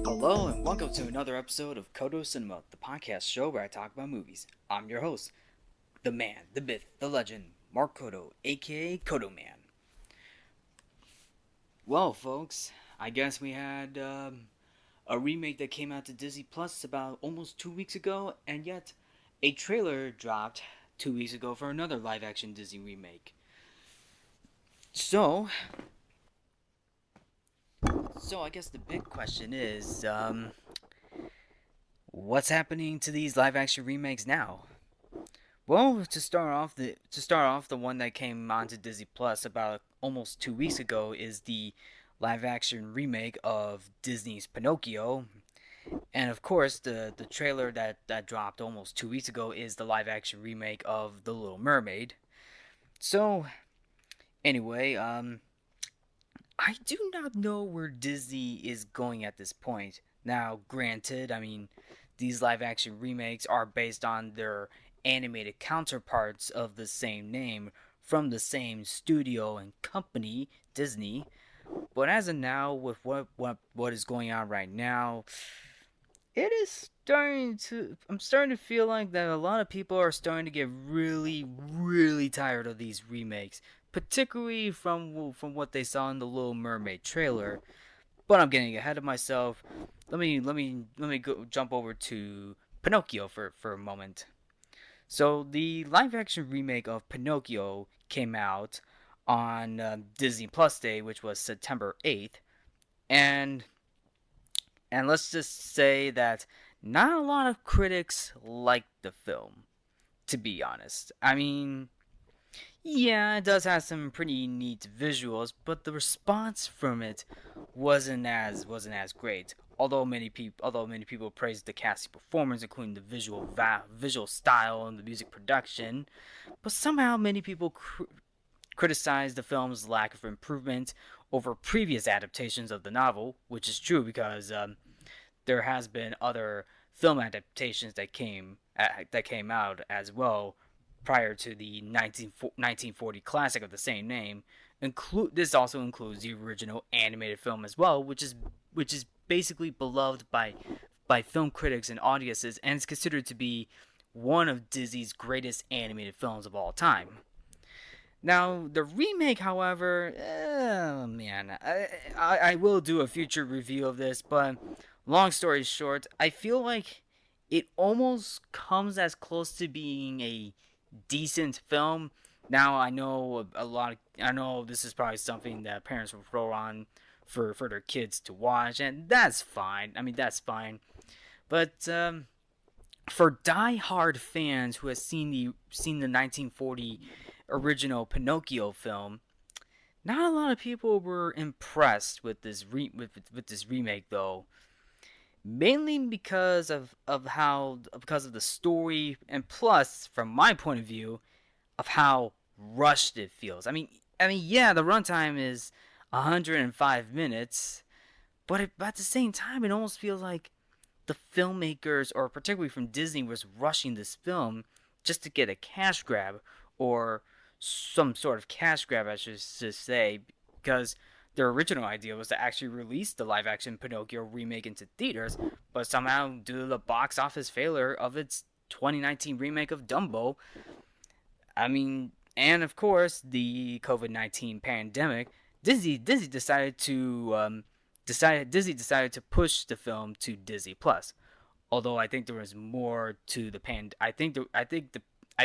Hello and welcome to another episode of Codo Cinema, the podcast show where I talk about movies. I'm your host, the man, the myth, the legend, Mark Codo, aka Codo Man. Well, folks, I guess we had a remake that came out to Disney Plus about almost 2 weeks ago, and yet a trailer dropped 2 weeks ago for another live-action Disney remake. So I guess the big question is, what's happening to these live-action remakes now? Well, to start off, the one that came onto Disney Plus about almost 2 weeks ago is the live-action remake of Disney's Pinocchio, and of course, the trailer that dropped almost 2 weeks ago is the live-action remake of The Little Mermaid. So, anyway, I do not know where Disney is going at this point. Now, granted, I mean, these live action remakes are based on their animated counterparts of the same name from the same studio and company, Disney. But as of now, with what is going on right now, it is I'm starting to feel like that a lot of people are starting to get really, really tired of these remakes, particularly from what they saw in the Little Mermaid trailer. But I'm getting ahead of myself. Let me jump over to Pinocchio for a moment. So the live action remake of Pinocchio came out on Disney Plus Day, which was September 8th, and let's just say that not a lot of critics liked the film, to be honest. I mean, yeah, it does have some pretty neat visuals, but the response from it wasn't as great. Although many people praised the casting performance, including the visual style and the music production, but somehow many people criticized the film's lack of improvement over previous adaptations of the novel, which is true because there has been other film adaptations that came out as well prior to the 1940 classic of the same name. This also includes the original animated film as well, which is basically beloved by film critics and audiences, and is considered to be one of Disney's greatest animated films of all time. Now, the remake, however, man, I will do a future review of this, but long story short, I feel like it almost comes as close to being a decent film. Now, I know this is probably something that parents will throw on for their kids to watch, and that's fine. I mean, that's fine. But for die-hard fans who have seen the 1940 original Pinocchio film, not a lot of people were impressed with with this remake though. Mainly because of the story, and plus from my point of view of how rushed it feels. I mean, yeah, the runtime is 105 minutes, but at the same time, it almost feels like the filmmakers, or particularly from Disney, was rushing this film just to get a cash grab, or some sort of cash grab, I should just say, because their original idea was to actually release the live action Pinocchio remake into theaters, but somehow, due to the box office failure of its 2019 remake of Dumbo, I mean, and of course, the COVID-19 pandemic, Disney decided to push the film to Disney Plus. Although I think there was more to the I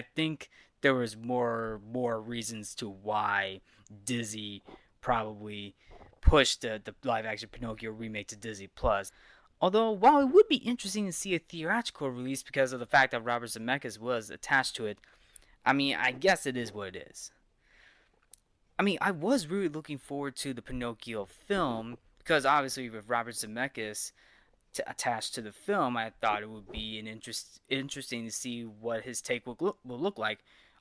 think there was more reasons to why Disney probably pushed the live action Pinocchio remake to Disney Plus. Although, while it would be interesting to see a theatrical release because of the fact that Robert Zemeckis was attached to it, I mean, I guess it is what it is. I mean, I was really looking forward to the Pinocchio film because obviously with Robert Zemeckis attached to the film, I thought it would be interesting to see what his take will look like.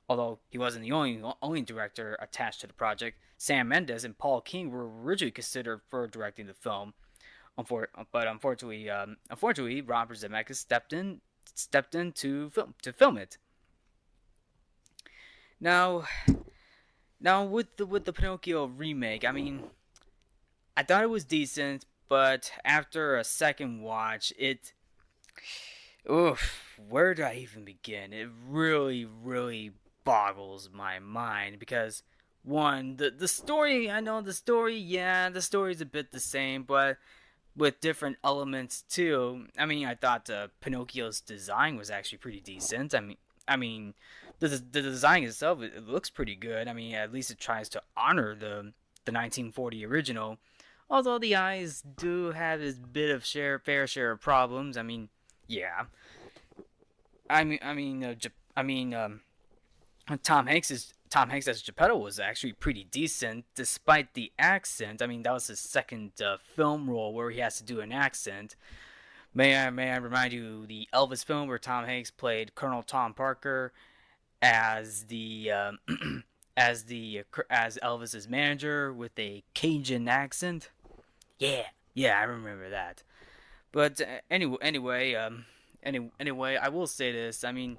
Although he wasn't the only director attached to the project, Sam Mendes and Paul King were originally considered for directing the film. But unfortunately, Robert Zemeckis stepped in to film it. Now, now with the Pinocchio remake, I mean, I thought it was decent, but after a second watch, where do I even begin? It really boggles my mind because one, the story, I know the story, yeah, the story's a bit the same, but with different elements too. I mean, I thought Pinocchio's design was actually pretty decent. I mean, the design itself it looks pretty good. I mean, at least it tries to honor the 1940 original. Although the eyes do have his bit of fair share of problems. I mean, yeah. I mean, Tom Hanks as Geppetto was actually pretty decent, despite the accent. I mean, that was his second film role where he has to do an accent. May I remind you the Elvis film where Tom Hanks played Colonel Tom Parker as the as Elvis's manager with a Cajun accent. Yeah, yeah, I remember that. But anyway, I will say this. I mean,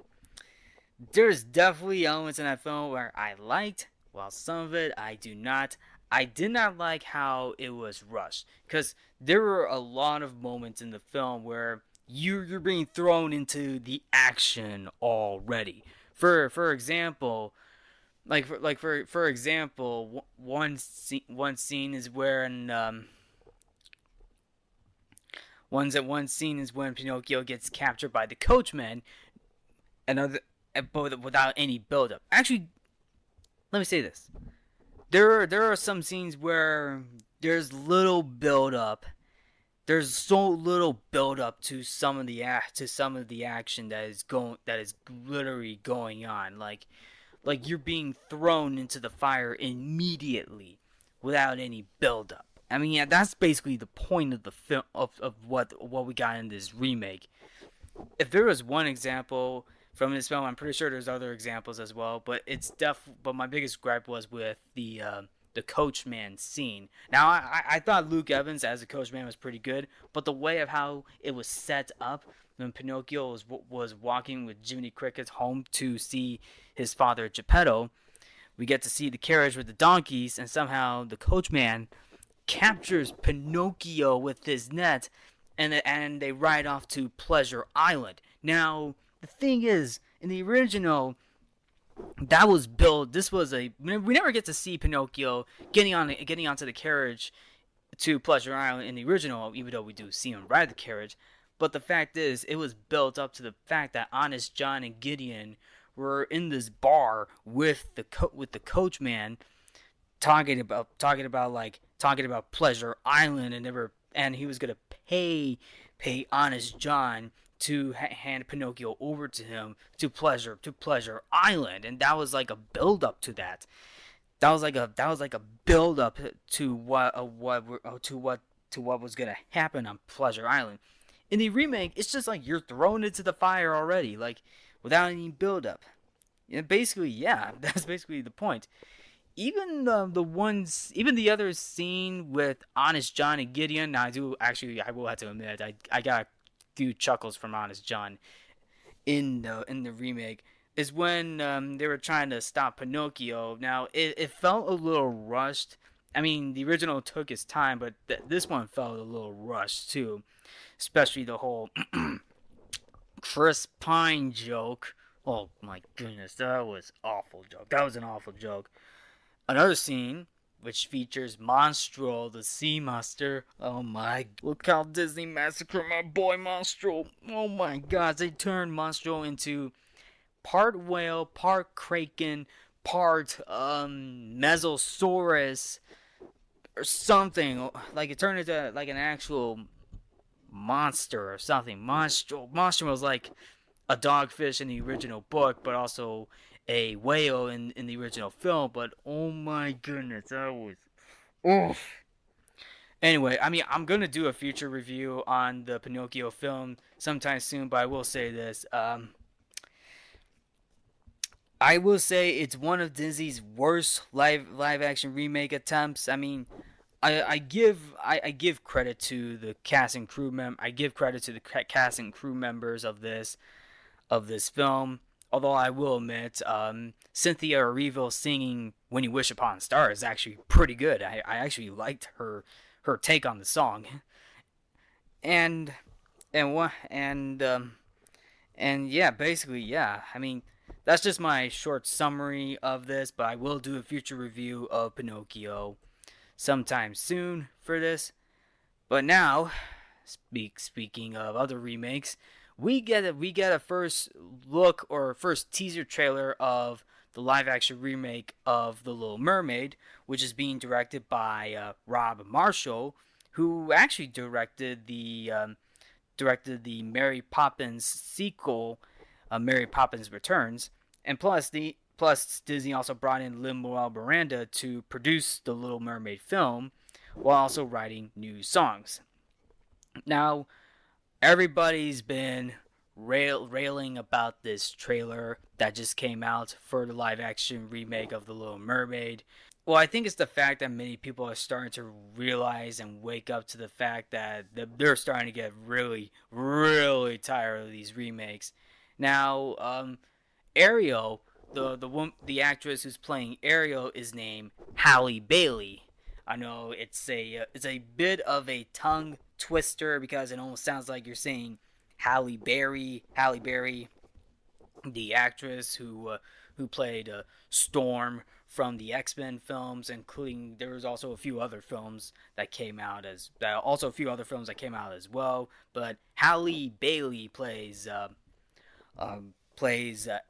there's definitely elements in that film where I liked, while some of it I do not. I did not like how it was rushed because there were a lot of moments in the film where you're being thrown into the action already. For example, for example, one scene is when one scene is when Pinocchio gets captured by the coachman, another but without any build up. Actually, let me say this: there are some scenes where there's little build up. There's so little build up to some of the action that is literally going on. Like you're being thrown into the fire immediately without any build up. I mean, yeah, that's basically the point of the film of what we got in this remake. If there was one example from this film, I'm pretty sure there's other examples as well. But my biggest gripe was with the coachman scene. Now, I thought Luke Evans as a coachman was pretty good, but the way of how it was set up when Pinocchio was walking with Jiminy Cricket home to see his father Geppetto, we get to see the carriage with the donkeys, and somehow the coachman captures Pinocchio with his net, and they ride off to Pleasure Island. Now, the thing is, in the original, that was built. This was a we never get to see Pinocchio getting onto the carriage to Pleasure Island in the original, even though we do see him ride the carriage. But the fact is, it was built up to the fact that Honest John and Gideon were in this bar with the coachman talking about Pleasure Island, and he was gonna pay Honest John to hand Pinocchio over to him to Pleasure Island, and that was like a build up to that. That was like a build up to what was gonna happen on Pleasure Island. In the remake, it's just like you're thrown into the fire already, like without any build up. Yeah, basically, yeah, that's basically the point. Even the other scene with Honest John and Gideon. Now, I will have to admit, I got a few chuckles from Honest John in the remake. Is when they were trying to stop Pinocchio. Now, it felt a little rushed. I mean, the original took its time, but this one felt a little rushed too, especially the whole Chris Pine joke. Oh my goodness, that was awful joke. That was an awful joke. Another scene which features Monstro, the sea monster. Oh my, look how Disney massacred my boy Monstro. Oh my god, they turned Monstro into part whale, part kraken, part Mesosaurus or something. Like it turned into like an actual monster or something. Monstro was like a dogfish in the original book, but also a whale in the original film, but oh my goodness, that was oof. Anyway, I mean, I'm gonna do a future review on the Pinocchio film sometime soon, but I will say this: I will say it's one of Disney's worst live action remake attempts. I mean, I give credit to the cast and crew I give credit to the cast and crew members of this film. Although I will admit, Cynthia Erivo singing "When You Wish Upon a Star" is actually pretty good. I actually liked her take on the song, and and what and yeah, basically yeah. I mean, that's just my short summary of this, but I will do a future review of Pinocchio sometime soon for this. But now, speaking of other remakes, we get a first look or first teaser trailer of the live action remake of The Little Mermaid, which is being directed by Rob Marshall, who actually directed the Mary Poppins sequel, Mary Poppins Returns, and plus Disney also brought in Lin Manuel Miranda to produce the Little Mermaid film, while also writing new songs. Now, everybody's been railing about this trailer that just came out for the live action remake of The Little Mermaid. Well, I think it's the fact that many people are starting to realize and wake up to the fact that they're starting to get really, really tired of these remakes. Now, Ariel, the actress who's playing Ariel, is named Halle Bailey. I know it's a bit of a tongue twister because it almost sounds like you're saying Halle Berry, the actress who played Storm from the X-Men films, including there was also a few other films that came out as also a few other films that came out as well. But Halle Bailey plays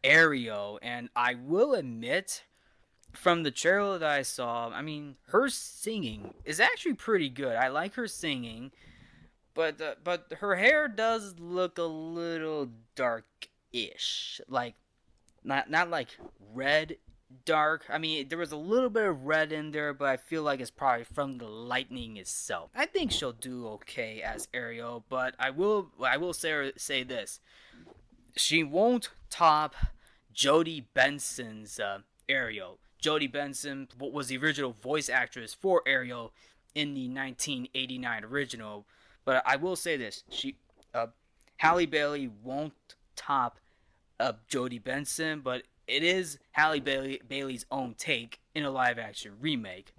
Ariel, and I will admit from the trailer that I saw, I mean her singing is actually pretty good. I like her singing, but her hair does look a little dark-ish, like not like red dark. I mean, there was a little bit of red in there, but I feel like it's probably from the lightning itself. I think she'll do okay as Ariel, but I will say this: she won't top Jodie Benson's Ariel. Jodie Benson was the original voice actress for Ariel in the 1989 original. But I will say this: Halle Bailey won't top Jodie Benson, but it is Bailey's own take in a live action remake.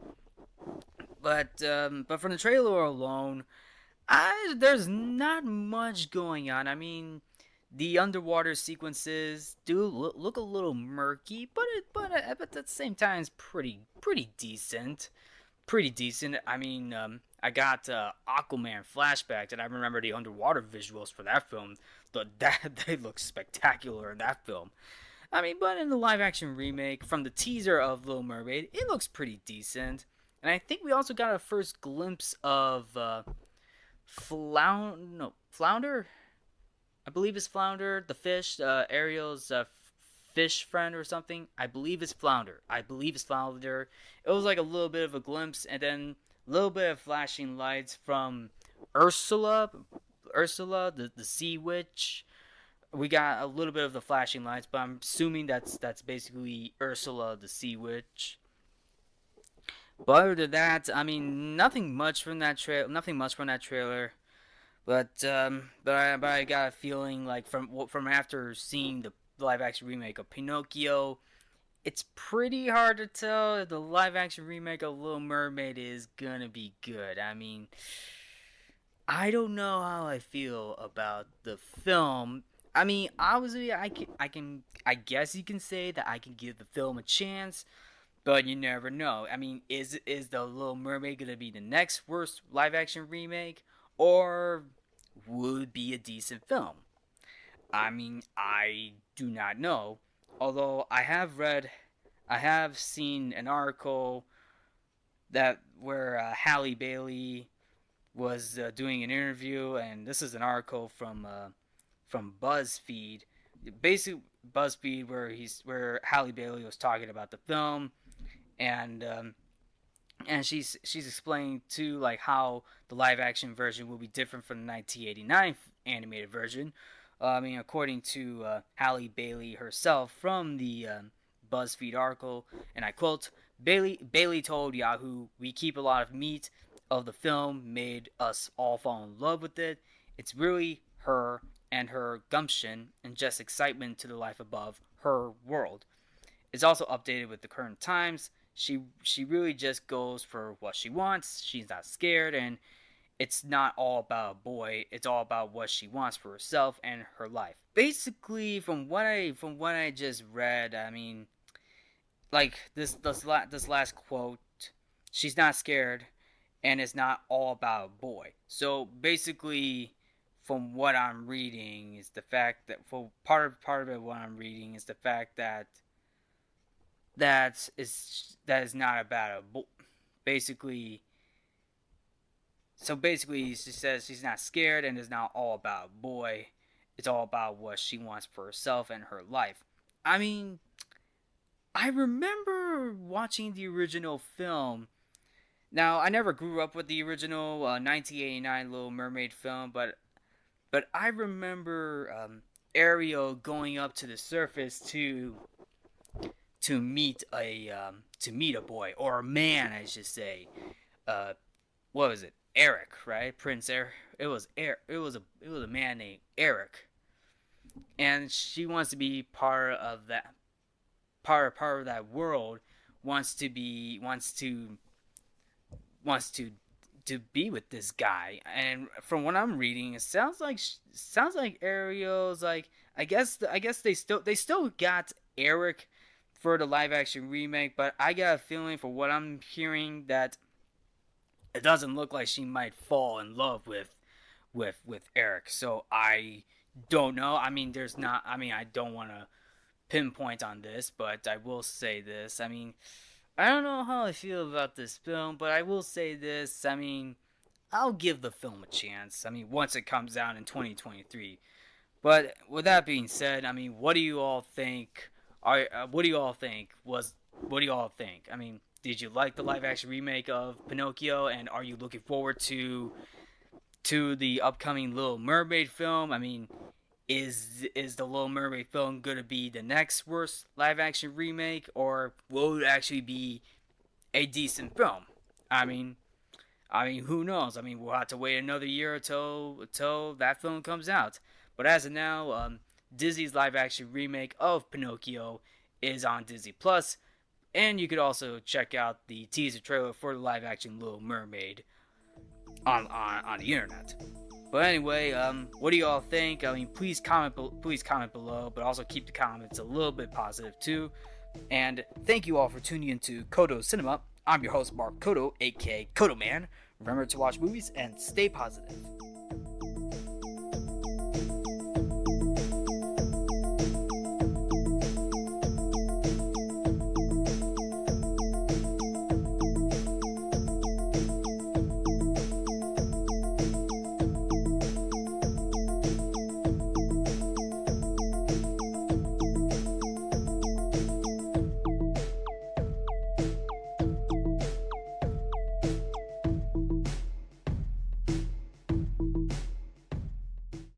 But from the trailer alone, there's not much going on. I mean, the underwater sequences do look a little murky, but at the same time, it's pretty decent. Pretty decent. I mean, I got Aquaman flashbacks, and I remember the underwater visuals for that film. They look spectacular in that film. I mean, but in the live action remake from the teaser of Little Mermaid, it looks pretty decent. And I think we also got a first glimpse of Flounder. I believe it's Flounder, the fish, Ariel's fish friend or something. I believe it's Flounder. It was like a little bit of a glimpse, and then a little bit of flashing lights from Ursula, the sea witch. We got a little bit of the flashing lights, but I'm assuming that's basically Ursula, the sea witch. But other than that, I mean, nothing much from that trailer. But I got a feeling like from after seeing the live action remake of Pinocchio, it's pretty hard to tell if the live action remake of Little Mermaid is gonna be good. I mean, I don't know how I feel about the film. I mean, obviously, I guess you can say that I can give the film a chance, but you never know. I mean, is the Little Mermaid gonna be the next worst live action remake, or would it be a decent film? I mean, I do not know. Although I have seen an article that where Halle Bailey was doing an interview, and this is an article from BuzzFeed. Basically, BuzzFeed where Halle Bailey was talking about the film, and she's explaining too like how the live action version will be different from the 1989 animated version. I mean, according to Halle Bailey herself from the BuzzFeed article, and I quote: Bailey told Yahoo, "We keep a lot of meat of the film, made us all fall in love with it. It's really her and her gumption and just excitement to the life above her world. It's also updated with the current times. She really just goes for what she wants. She's not scared, and it's not all about a boy. It's all about what she wants for herself and her life." Basically, from what I just read, I mean, like this last quote, she's not scared, and it's not all about a boy. So basically, from what I'm reading, is the fact that for part of it, what I'm reading is the fact that that is not about a boy. Basically, so basically, she says she's not scared, and it's not all about a boy. It's all about what she wants for herself and her life. I mean, I remember watching the original film. Now, I never grew up with the original 1989 Little Mermaid film, but I remember Ariel going up to the surface to meet a boy or a man, I should say. Uh, what was it? Eric, right? Prince Eric. It was Eric. It was a man named Eric, and she wants to be part of that world. Wants to be with this guy. And from what I'm reading, it sounds like Ariel's like, I guess they still got Eric for the live action remake, but I got a feeling for what I'm hearing that it doesn't look like she might fall in love with Eric. So I don't know. I mean, there's not. I mean, I don't want to pinpoint on this, but I will say this. I mean, I don't know how I feel about this film, but I will say this. I mean, I'll give the film a chance. I mean, once it comes out in 2023. But with that being said, I mean, what do you all think? What do you all think was? What do you all think? I mean, did you like the live action remake of Pinocchio, and are you looking forward to the upcoming Little Mermaid film? I mean, is the Little Mermaid film gonna be the next worst live action remake, or will it actually be a decent film? I mean, who knows? I mean, we'll have to wait another year until that film comes out. But as of now, Disney's live action remake of Pinocchio is on Disney Plus, and you could also check out the teaser trailer for the live action Little Mermaid on the internet. But anyway, what do you all think? I mean, please comment below, but also keep the comments a little bit positive too. And thank you all for tuning into Codo Cinema. I'm your host, Mark Codo, aka Codo Man. Remember to watch movies and stay positive.